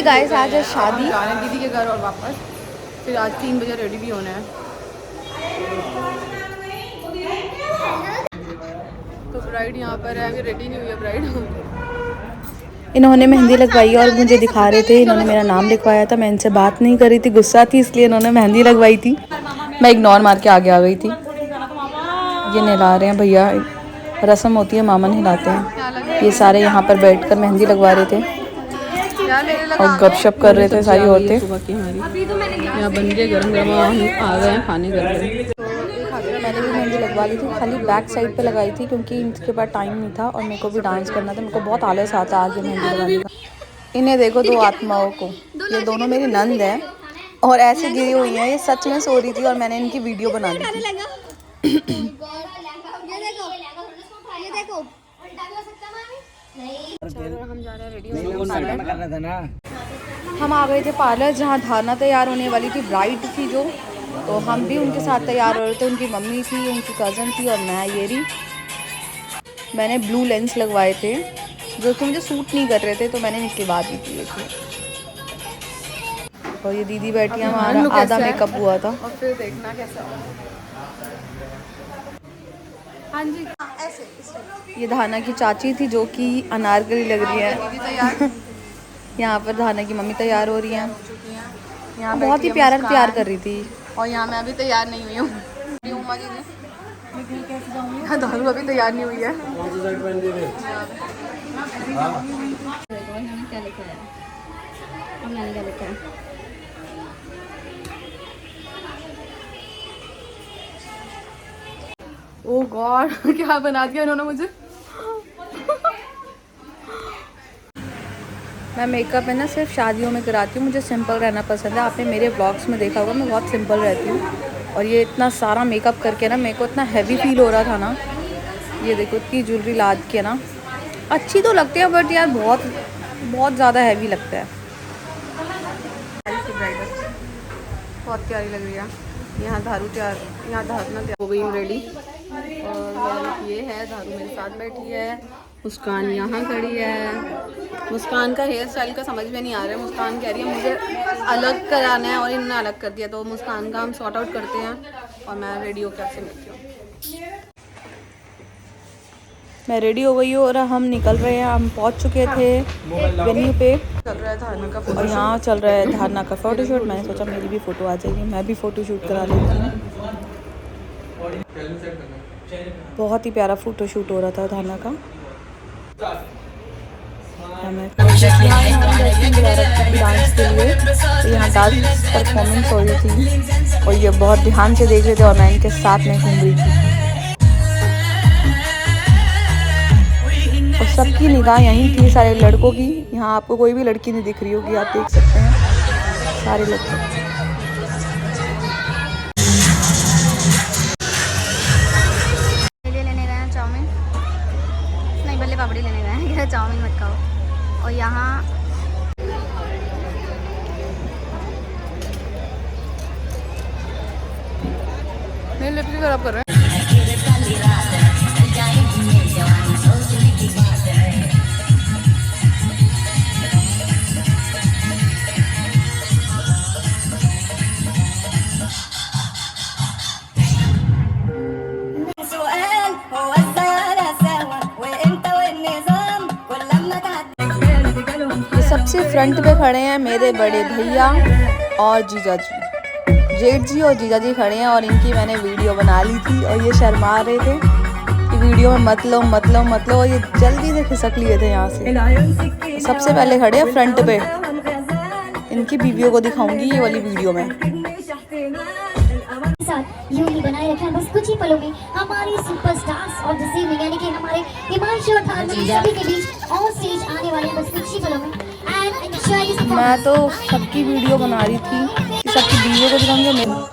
Guys आज है शादी, जा रहे हैं दीदी के घर और वापस फिर आज 3 बजे रेडी भी होना है। तो ब्राइड यहाँ पर है, अभी रेडी नहीं हुई है ब्राइड। इन्होंने मेहंदी लगवाई और मुझे दिखा रहे थे। इन्होंने मेरा नाम लिखवाया था, मैं इनसे बात नहीं कर रही थी, गुस्सा थी इसलिए इन्होंने मेहंदी लगवाई थी। मैं इग्नोर मार के आगे आ गई थी। ये नहला रहे हैं भैया, रस्म होती है मामा नहलाते हैं। ये सारे यहाँ पर बैठकर मेहंदी लगवा रहे थे और गपशप कर रहे थे सारी औरतें। यहाँ बन गए गरम गरम, आ गए हैं खाने घर में। मैंने भी मेहंदी लगवा ली थी, खाली बैक साइड पे लगाई थी क्योंकि इनके पास टाइम नहीं था और मेरे को भी डांस करना था। मेरे को बहुत आलस आता आगे मेहंदी लगाने का। इन्हें देखो दो आत्माओं को, ये दोनों मेरी नंद हैं और ऐसे गिरी हुई हैं। ये सच में सो रही थी और मैंने इनकी वीडियो बना ली थी। हम आ गए थे पार्लर जहाँ धारणा तैयार होने वाली थी, ब्राइड थी जो, तो हम भी उनके साथ तैयार हो रहे थे। उनकी मम्मी थी, उनकी कज़न थी और मैं ये रही। मैंने ब्लू लेंस लगवाए थे जो कि मुझे सूट नहीं कर रहे थे, तो मैंने निकलवा दी थी ये थे। और ये दीदी बैठी है, हमारा आधा मेकअप हुआ था। और फिर देखना कैसा। हाँ जी ऐसे। ये धाना की चाची थी जो कि अनारकली लग रही है। यहाँ पर धाना की मम्मी तैयार हो रही है, यहाँ बहुत ही प्यार कर रही थी। और यहाँ मैं अभी तैयार नहीं हुई हूँ। दारू अभी तैयार नहीं हुई है। क्या लिखा है? मैंने क्या लिखा है? ओह गॉड क्या बना दिया इन्होंने मुझे। मैं मेकअप है ना सिर्फ शादियों में कराती हूँ, मुझे सिंपल रहना पसंद है। आपने मेरे व्लॉग्स में देखा होगा मैं बहुत सिंपल रहती हूँ। और ये इतना सारा मेकअप करके ना मेरे को इतना हैवी फील हो रहा था ना। ये देखो इतनी ज्वेलरी लाद के ना, अच्छी तो लगती है बट यार बहुत ज़्यादा हैवी लगता है। बहुत प्यारी लग रही है। यहाँ धारू तैयार, यहाँ धारू ना तैयार हो गई हूँ रेडी। और ये है धारू मेरे साथ बैठी है, मुस्कान यहाँ खड़ी है। मुस्कान का हेयर स्टाइल का समझ में नहीं आ रहा है। मुस्कान कह रही है मुझे अलग कराना है और इन्होंने अलग कर दिया, तो मुस्कान का हम सॉर्ट आउट करते हैं और मैं रेडी होकर आपसे मिलती हूँ। मैं रेडी हो गई हूँ और हम निकल रहे हैं। हम पहुँच चुके थे वेन्यू पे। चल रहा है धारणा का और यहाँ चल रहा है धारणा का फ़ोटोशूट। मैंने सोचा मेरी भी फ़ोटो आ जाएगी, मैं भी फ़ोटोशूट करा लेती हूँ। बहुत ही प्यारा फ़ोटोशूट हो रहा था धारणा का। डांस के लिए तो यहाँ डांस परफॉर्मेंस हो रही थी और ये बहुत ध्यान से देख रहे थे और मैं इनके साथ में घूम रही थी। और सबकी निगाह यहीं थी, सारे लड़कों की। यहाँ आपको कोई भी लड़की नहीं दिख रही होगी, आप देख सकते हैं सारे लड़के। लेने गए हैं चाउमीन, नहीं बल्ले पापड़ी लेने गए हैं, क्या चाउमीन मत खाओ। और यहाँ मेरे लिप्स खराब कर रहे हैं। सबसे फ्रंट पे खड़े हैं मेरे बड़े भैया और जीजा जी, जेठ जी और जीजा जी खड़े हैं और इनकी मैंने वीडियो बना ली थी और ये शर्मा रहे थे कि वीडियो में मत लो और ये जल्दी से खिसक लिए थे यहाँ से। सबसे पहले खड़े हैं फ्रंट पे, इनकी बीवियों को दिखाऊंगी ये वाली वीडियो में। यूं ही बनाए रखें बस कुछ ही पलों में हमारी सुपरस्टार्स और दिस इवनिंग यानी कि हमारे हिमांशु और धारणा सभी के बीच ऑन स्टेज आने वाले बस कुछ ही पलों में। And enjoy this. मैं तो सबकी वीडियो बना रही थी कि सबकी बीवियों को दिखाऊंगी।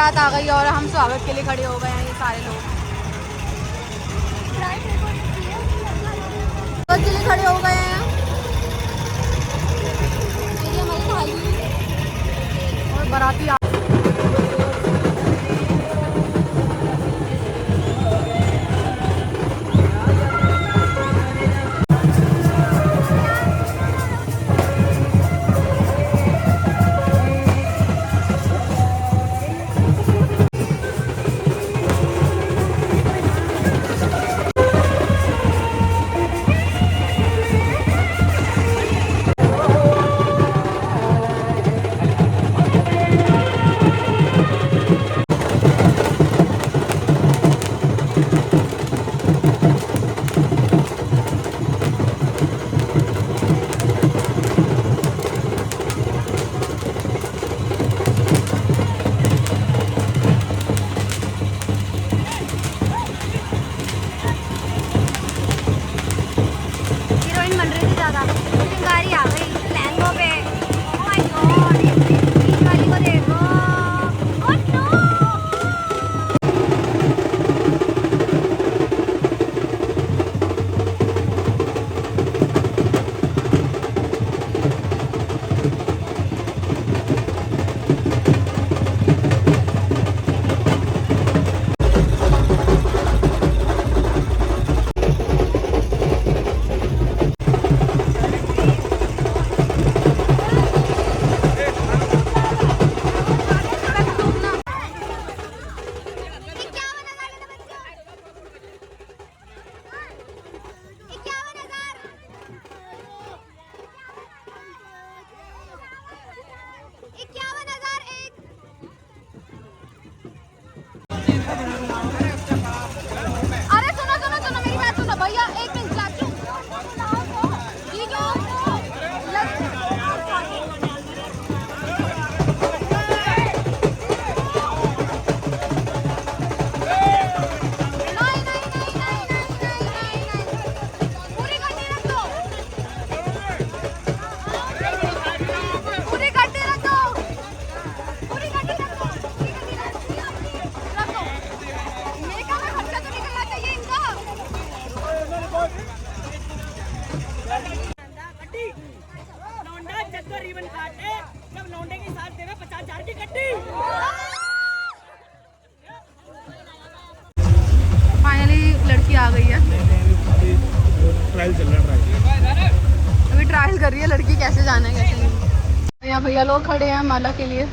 बारात आ गई और हम स्वागत के लिए खड़े हो गए हैं ये सारे लोग। स्वागत के लिए खड़े हो गए हैं ये हमारी भाई और बाराती आ गई है। ट्रायल चल रहा है, अभी ट्रायल कर रही है लड़की कैसे जाना है कैसे नहीं। यहाँ भैया लोग खड़े हैं माला के लिए।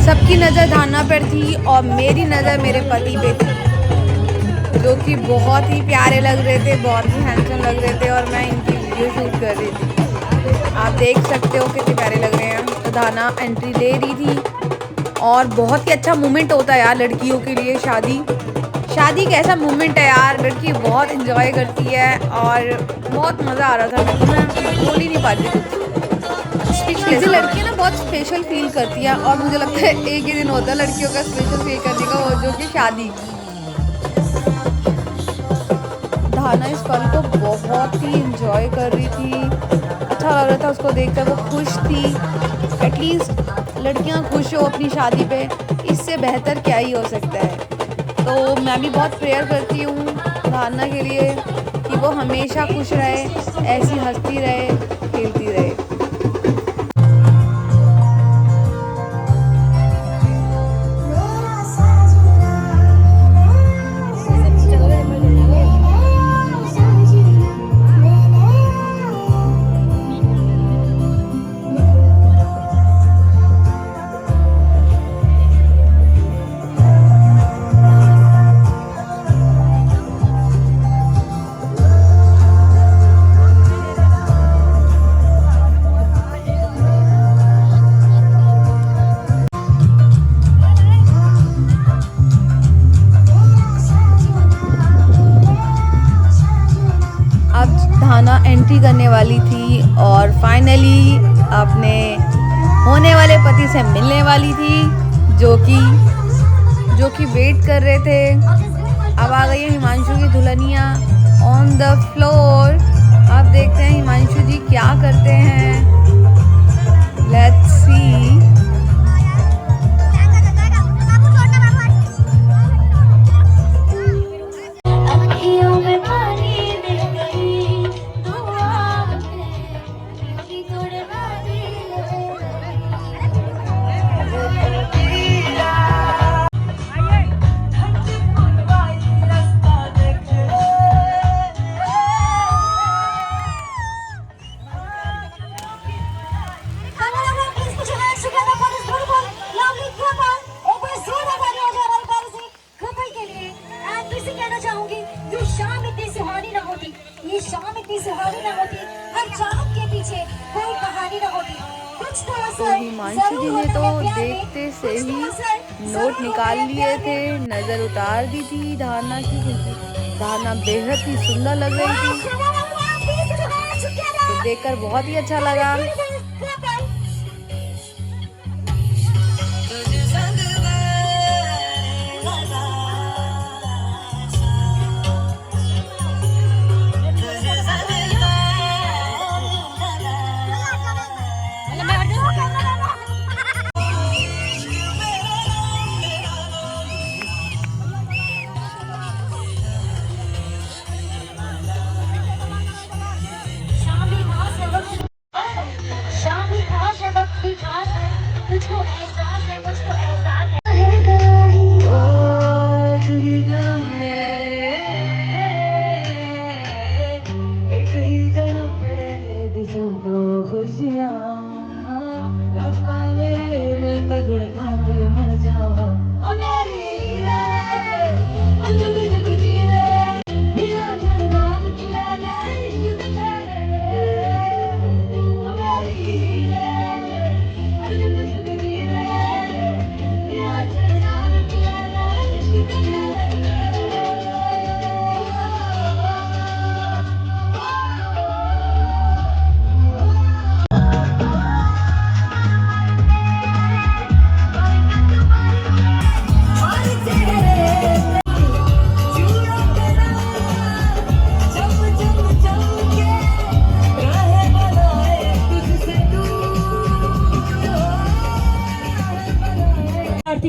सबकी नज़र धाना पर थी और मेरी नज़र मेरे पति पे थी, जो कि बहुत ही प्यारे लग रहे थे, बहुत ही हैंडसम लग रहे थे और मैं इनकी वीडियो शूट कर रही थी। आप देख सकते हो कितने प्यारे लग रहे हैं। तो धाना एंट्री ले रही थी और बहुत ही अच्छा मोमेंट होता है यार लड़कियों के लिए। शादी कैसा मोमेंट है यार, लड़की बहुत इंजॉय करती है और बहुत मज़ा आ रहा था। मैं बोल ही नहीं पाती कुछ। जैसे लड़कियाँ ना बहुत स्पेशल फील करती है और मुझे लगता है एक ही दिन होता है लड़कियों का स्पेशल फील करने का, वो जो कि शादी। धाना इस पल को बहुत ही इंजॉय कर रही थी, अच्छा लग रहा था उसको देखकर, वो खुश थी। एटलीस्ट लड़कियां खुश हो अपनी शादी पे, इससे बेहतर क्या ही हो सकता है। तो मैं भी बहुत प्रेयर करती हूँ धाना के लिए कि वो हमेशा खुश रहे, ऐसी हंसती रहे, खेलती रहे। एंट्री करने वाली थी और फाइनली अपने होने वाले पति से मिलने वाली थी, जो कि वेट कर रहे थे। अब आ गई है हिमांशु की दुल्हनिया ऑन द फ्लोर। अब देखते हैं हिमांशु जी क्या करते हैं। Let's see. तो हिमांशु जी ने तो देखते से ही नोट निकाल लिए थे, नज़र उतार दी थी धाना की, क्योंकि धाना बेहद ही सुंदर लग रही थी। तो देखकर बहुत ही अच्छा लगा।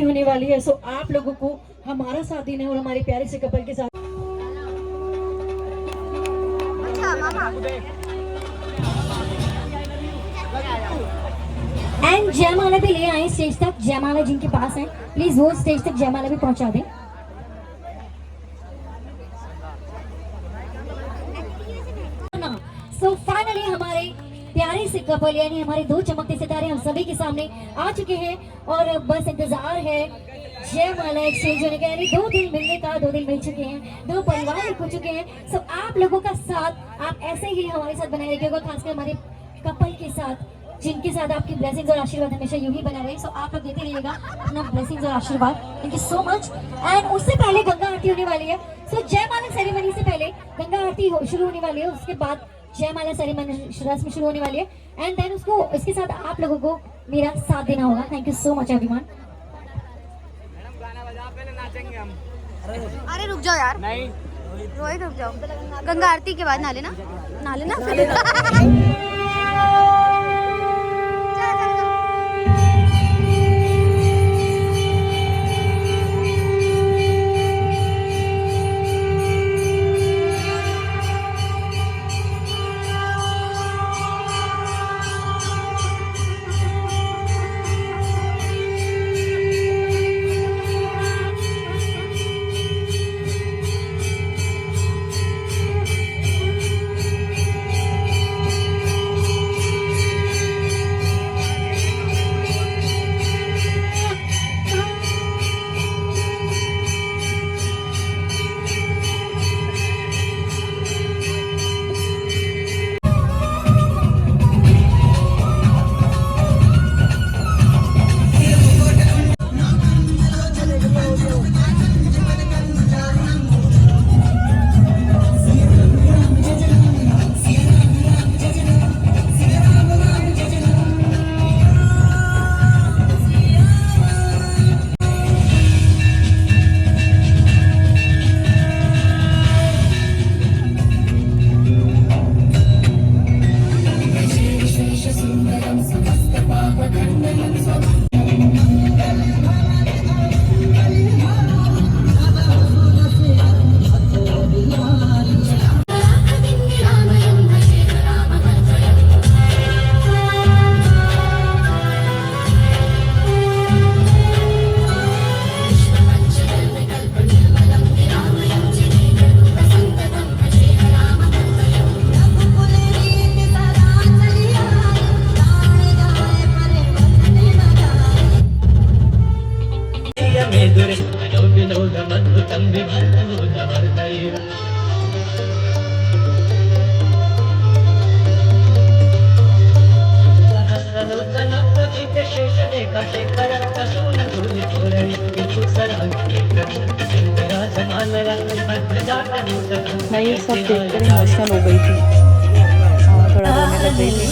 होने वाली है। सो आप लोगों को हमारा साथ देना है और हमारे प्यारे से कपल के साथ। एंड जयमाला भी ले आए स्टेज तक। जयमाला जिनके पास है प्लीज वो स्टेज तक जयमाला भी पहुंचा दें। सो फाइनली हमारे प्यारे से कपल यानी हमारे दो चमकते सितारे हम सभी के सामने आ चुके हैं और बस इंतजार है जयमाला एक्सचेंज होने का, यानी 2 दिन मिलने का। 2 दिन मिल चुके हैं, 2 परिवार एक हो चुके हैं। सो आप लोगों का साथ आप ऐसे ही हमारे साथ बनाए रखिएगा, खासकर हमारे कपल के साथ जिनके साथ आपकी ब्लेसिंग्स और आशीर्वाद हमेशा यूं ही बना रहे। सो आप लोग देते रहिएगा अपना ब्लेसिंग्स और आशीर्वाद। Thank you so much. And उससे पहले गंगा आरती होने वाली है। सो जयमाला सेरेमनी से पहले गंगा आरती शुरू होने वाली है, उसके बाद जयमाला सेरेमनी रस्म शुरू होने वाली है। एंड देन उसको इसके साथ आप लोगों को मेरा साथ देना होगा। Thank you so much everyone. अरे रुक जाओ यार। नहीं रोहित रुक जाओ, गंगा आरती के बाद नाले ना, नाले ना फिर मैं ये सब देखकर इमोशनल हो गई थी और थोड़ा रोने लग गई थी।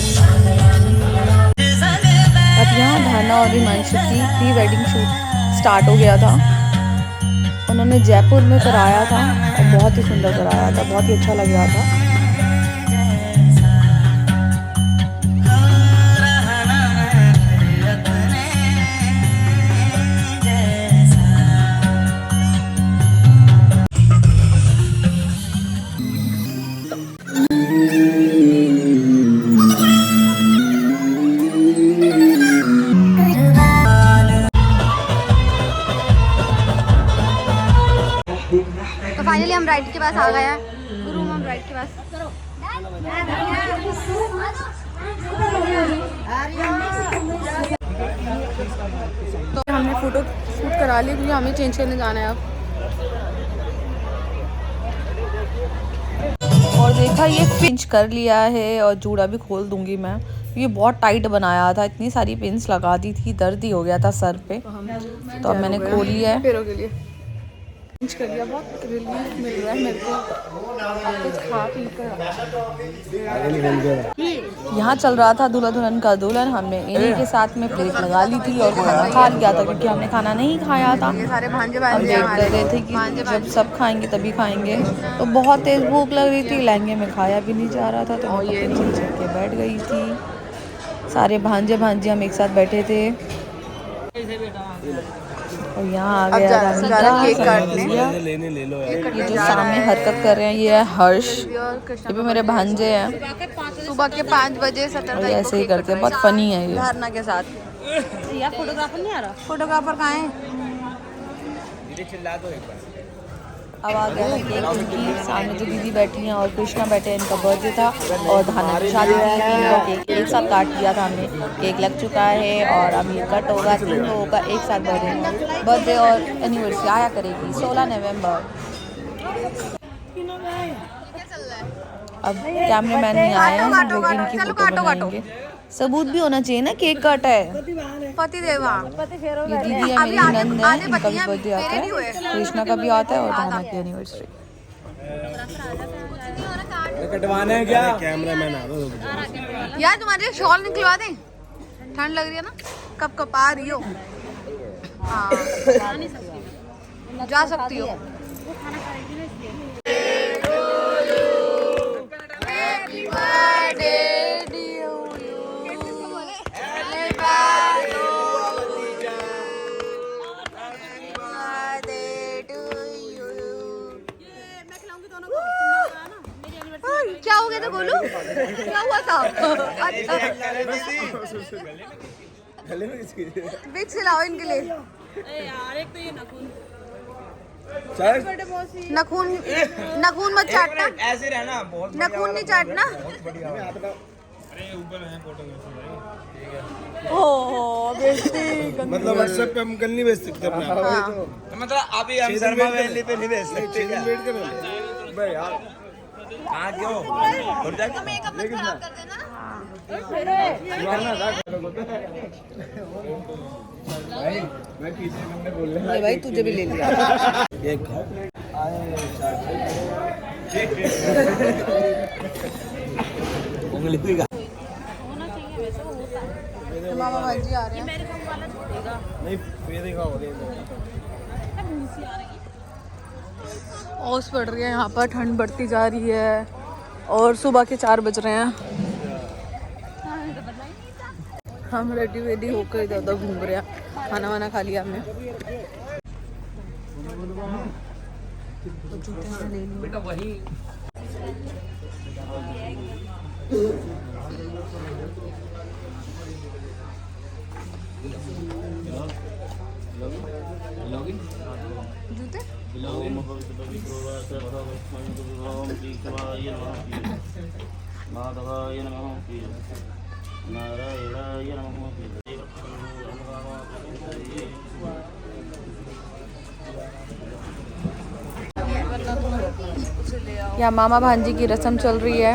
अब यहाँ धाना और हिमांशु की प्री वेडिंग शूट स्टार्ट हो गया था। उन्होंने जयपुर में कराया था और बहुत ही सुंदर कराया था, बहुत ही अच्छा लग रहा था। तो फाइनली हम राइड के पास आ गए हैं। गुरु हम राइड के पास। तो हमने फोटो शूट करा ली क्योंकि हमें चेंज करने जाना है अब। और देखा ये पिंच कर लिया है और जूड़ा भी खोल दूंगी मैं। ये बहुत टाइट बनाया था, इतनी सारी पिंस लगा दी थी, दर्द ही हो गया था सर पे। तो अब मैंने खोल लिया है। पैरों के लिए चेंज कर लिया, बहुत रिलीफ मिल रहा है मेरे को। कुछ खा पी कर यहाँ चल रहा था दूल्हा दुल्हन का दुल्हन। हमने इन्हीं के साथ में प्लेट लगा ली थी और खाना खा लिया था क्योंकि हमने खाना नहीं खाया था। ये सारे भांजे हम भांजे वेट कर रहे थे कि जब सब खाएंगे तभी खाएंगे। तो बहुत तेज भूख लग रही थी, लहंगे में खाया भी नहीं जा रहा था, तो मैं कपड़े चेंज करके बैठ गई थी। सारे भांजे भांजे हम एक साथ बैठे थे और यहाँ आ गया केक काटने। ये जो सामने हरकत कर रहे हैं ये है हर्ष, ये भी मेरे भांजे हैं। सुबह के 5 बजे 17 और तारीख ऐसे ही करते हैं, बहुत फनी है ये। धारणा के साथ। यार फोटोग्राफर नहीं आ रहा? फोटोग्राफर कहाँ है? अब आ गया था केक उनकी। सामने जो दीदी बैठी हैं और कृष्णा बैठे हैं, इनका बर्थडे था और धाना की शादी थी। इनका केक एक साथ काट दिया था हमने। केक लग चुका है और अब ये कट होगा, 3 लोगों का एक साथ बर्थडे और एनिवर्सरी आया करेगी 16 नवंबर। अब कैमरामैन नहीं आए हैं लेकिन इनकी फोटो बनाएंगे। सबूत भी होना चाहिए ना, केक कट है। पति देवा ये दीदी है, मेरी नंद है, इनका भी बर्थडे आता है, कृष्णा का भी आता है और धाना की एनिवर्सरी। कटवाना है क्या? कैमरामैन आ रहा है। यार तुम्हारे शॉल निकलवा दें, ठंड लग रही है ना, कब कब आ रही हो। हाँ जा सकती हो। क्या हो गया था गोलू? क्या हुआ था? अच्छा विक्स खिलाओ इनके लिए। नखून मत चाटना, ऐसे रहना बहुत नखून नहीं चाटना। अरे ऊपर है फोटो मतलब व्हाट्सएप पे हम कल नहीं भेज सकते अपना मतलब अभी हम शर्मा वैली पे नहीं भेज सकते क्या? वेट करो भाई यार हाँ क्यों मेकअप मत खराब कर देना। मैं पीछे हमने बोल रहा भाई तुझे भी ले लिया। एक उंगली भी मामा भाजी आ रहे हैं। नहीं फिर देखा हो रही ओस पड़ रही है यहाँ पर, ठंड बढ़ती जा रही है और सुबह के 4 बज रहे हैं। हम रेडी वेडी होकर इधर उधर घूम रहे हैं। खाना वाना खा लिया हमने। बेटा वही जूते माधवाय नमः नारायणाय नमः। यहाँ मामा भांजी की रस्म चल रही है।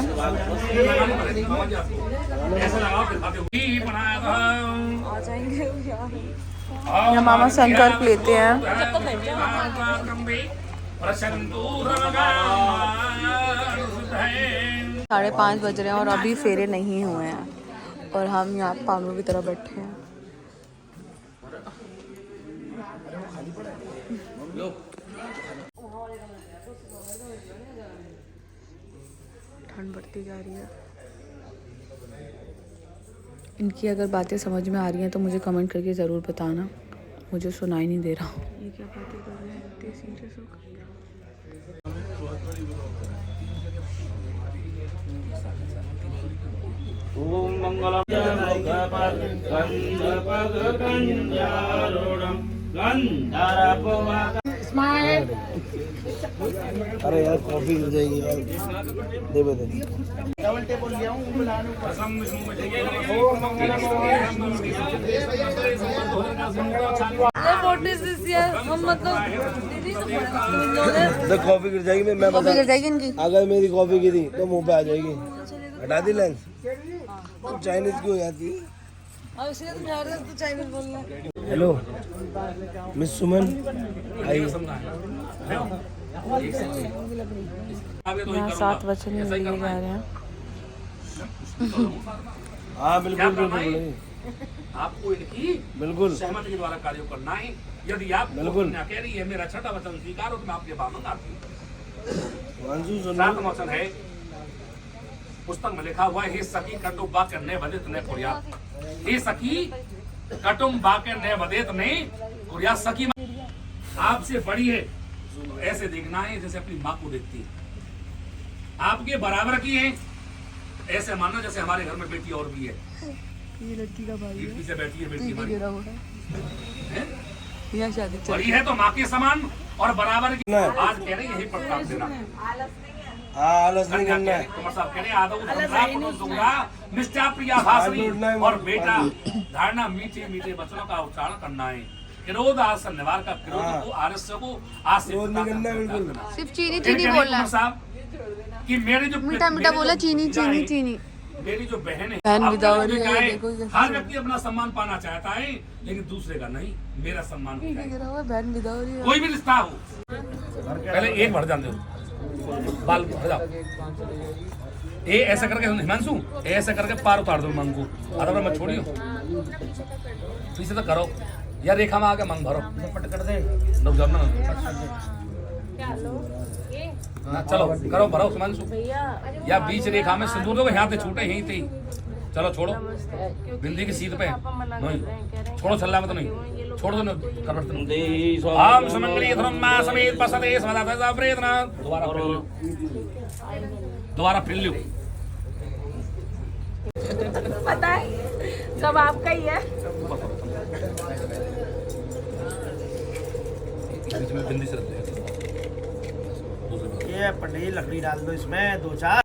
यहाँ मामा संकल्प लेते हैं। 5:30 बज रहे हैं और अभी फेरे नहीं हुए हैं और हम यहाँ पामरों की तरह बैठे हैं। ठंड बढ़ती जा रही है। इनकी अगर बातें समझ में आ रही हैं तो मुझे कमेंट करके ज़रूर बताना, मुझे सुनाई नहीं दे रहा। ये क्या बातें कर रहे हैं इतने सीरियस होकर? ओम मंगलम अरे यार कॉफी मिल जाएगी यार, दे दे कॉफी गिर जाएगी। मैं कॉफी गिर जाएगी इनकी। अगर मेरी कॉफी गिरी तो मुंह पे आ जाएगी। हटा दी लेंस। चाइनीज क्यों जाती है? हेलो मिस सुमन आई। यहाँ 7 वचन लिए जा रहे हैं। हाँ बिल्कुल बिल्कुल आपको इनकी बिल्कुल सहमति के द्वारा कार्य करना है। यदि आप बिल्कुल कह रही है मेरा छठा वचन स्वीकार हो तो मैं आपके बात आती हूँ। 7 वचन है, पुस्तक में लिखा हुआ है, हे सखी कटुम वाक्य ने वदित ने कुर्या। हे सखी कटुम वाक्य ने वदित ने कुर्या। सखी आपसे बड़ी है तो ऐसे देखना है जैसे अपनी माँ को देखती है। आपके बराबर की है ऐसे मानना जैसे हमारे घर में बेटी और भी है। ये लड़की का भाई है, पीछे बैठी है बेटी हमारी। गिरा हुआ है। यहाँ शादी चल बड़ी है तो माँ के समान और बराबर की। आज कह रहे यही प्रस्ताव देना। हाँ आलस नहीं करना है। कुमार साहब कह रहे आदो निष्ठा प्रिया भाषणी और बेटा धारणा मीठे मीठे वचनों का उच्चारण करना है। क्रोध आसन निवार का क्रोध को आलस्य को सिर्फ चीनी चीनी बोलना है साहब कि मेरी जो मीठा मीठा बोला चीनी चीनी चीनी। मेरी जो बहन है, बहन अब विदावरी क्या है, है, देखो कैसे हर व्यक्ति अपना सम्मान पाना चाहता है लेकिन दूसरे का नहीं। मेरा सम्मान होता है। गिरा हुआ है, बहन विदावरी है। कोई भी रिश्ता हो पहले एक भर जान दो बाल भर जाओ। ए ऐसा करके हिमांशु ऐसा करके पार उतार दो मांग को। अरे मैं छोड़ियो पीछे तो करो यार, रेखा में आके मांग भरो पट कर दे लोग जब ना ना चलो करो भरो सुमांशु या बीच रेखा में सिंदूर दो यहाँ पे छूटे यहीं थी चलो छोड़ो बिंदी की सीध पे नहीं छोड़ो छल्ला में तो नहीं छोड़ दो ना करवट तो आम समंगली धर्मा समेत पसते समदाता जाप्रेतना दोबारा फिर लो पता है सब आपका ही है। बिंदी से रखते हैं ये पड़ी लकड़ी डाल दो इसमें 2-4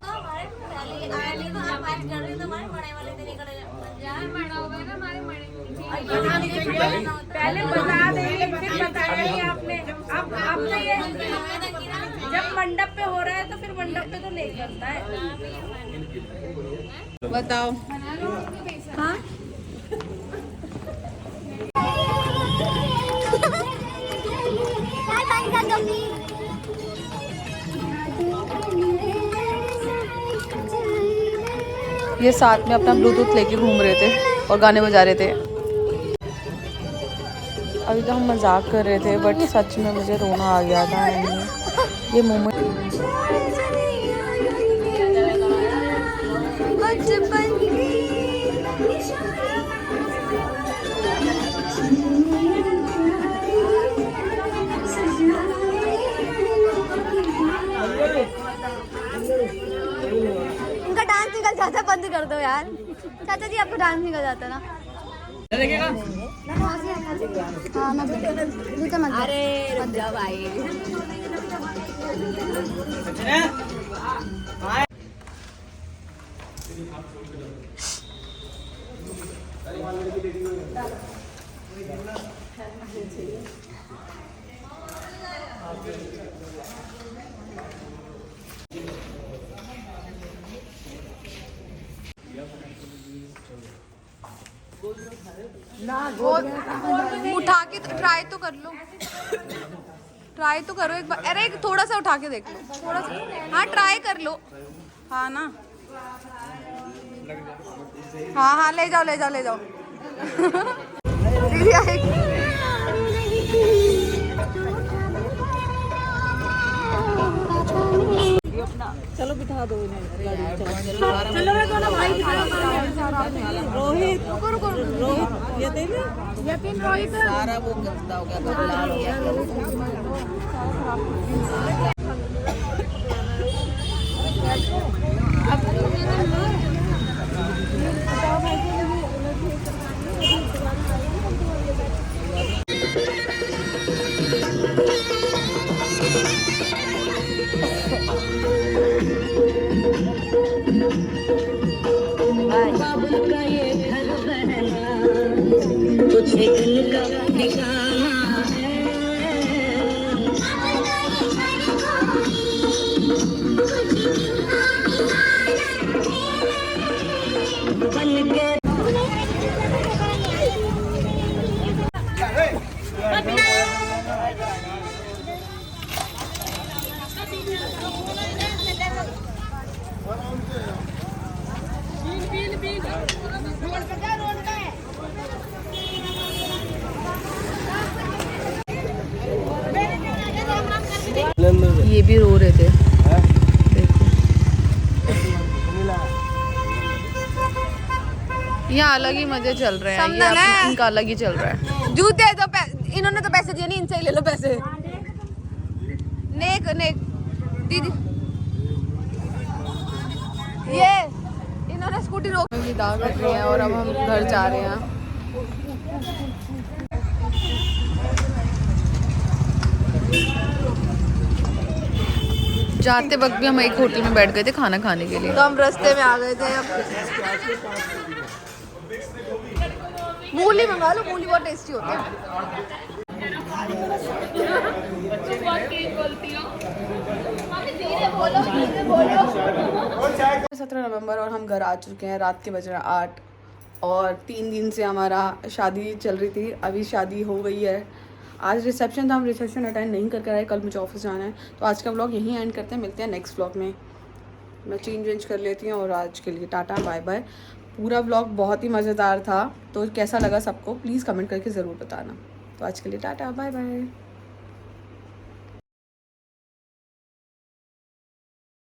पहले बता देंगे फिर बताया ही आपने। अब आपने ये जब मंडप पे हो रहा है तो फिर मंडप पे तो लेके आता है। बताओ हाँ ये साथ में अपना ब्लूटूथ लेके घूम रहे थे और गाने बजा रहे थे। अभी तो हम मजाक कर रहे थे बट सच में मुझे रोना आ गया था। ये मोमेंट इनका डांस निकल जाता, बंद कर दो यार। चाचा जी आपको डांस निकल जाता ना। हाँ मैं जूते मत अरे रुक जाओ भाई। उठा के ट्राई तो कर लो, ट्राई तो करो एक बार। अरे थोड़ा सा उठा के देख लो, थोड़ा सा। हाँ ट्राई कर लो। हाँ ना, हाँ हाँ ले जाओ ले जाओ ले जाओ। दीदी आएगी। चलो बिठा दो इन्हें चलो मैं दोनों भाई रोहित रोहित ये दे ये पिन रोहित सारा वो गंदा हो गया तो लाल हो ये भी रो रहे थे। यहाँ अलग ही मजे चल रहे हैं, ये इनका अलग ही चल रहा है। जूते तो इन्होंने तो पैसे दिए नहीं, इनसे ही ले लो पैसे। नेक नेक दीदी ये इन्होंने स्कूटी रोक की दाव कर रही है और अब हम घर जा रहे हैं। जाते वक्त भी हम एक होटल में बैठ गए थे खाना खाने के लिए, तो हम रास्ते में आ गए थे। अब मूली मंगा लो, मूली बहुत टेस्टी होते हैं। 17 नवंबर और हम घर आ चुके हैं। रात के बज रहे 8 और 3 दिन से हमारा शादी चल रही थी, अभी शादी हो गई है। आज रिसेप्शन था, हम रिसेप्शन अटेंड नहीं कर आए, कल मुझे ऑफिस जाना है। तो आज का व्लॉग यहीं एंड करते हैं, मिलते हैं नेक्स्ट व्लॉग में। मैं चेंज वेंज कर लेती हूँ और आज के लिए टाटा बाय बाय। पूरा व्लॉग बहुत ही मज़ेदार था, तो कैसा लगा सबको प्लीज़ कमेंट करके ज़रूर बताना। तो आज के लिए टाटा बाय बाय।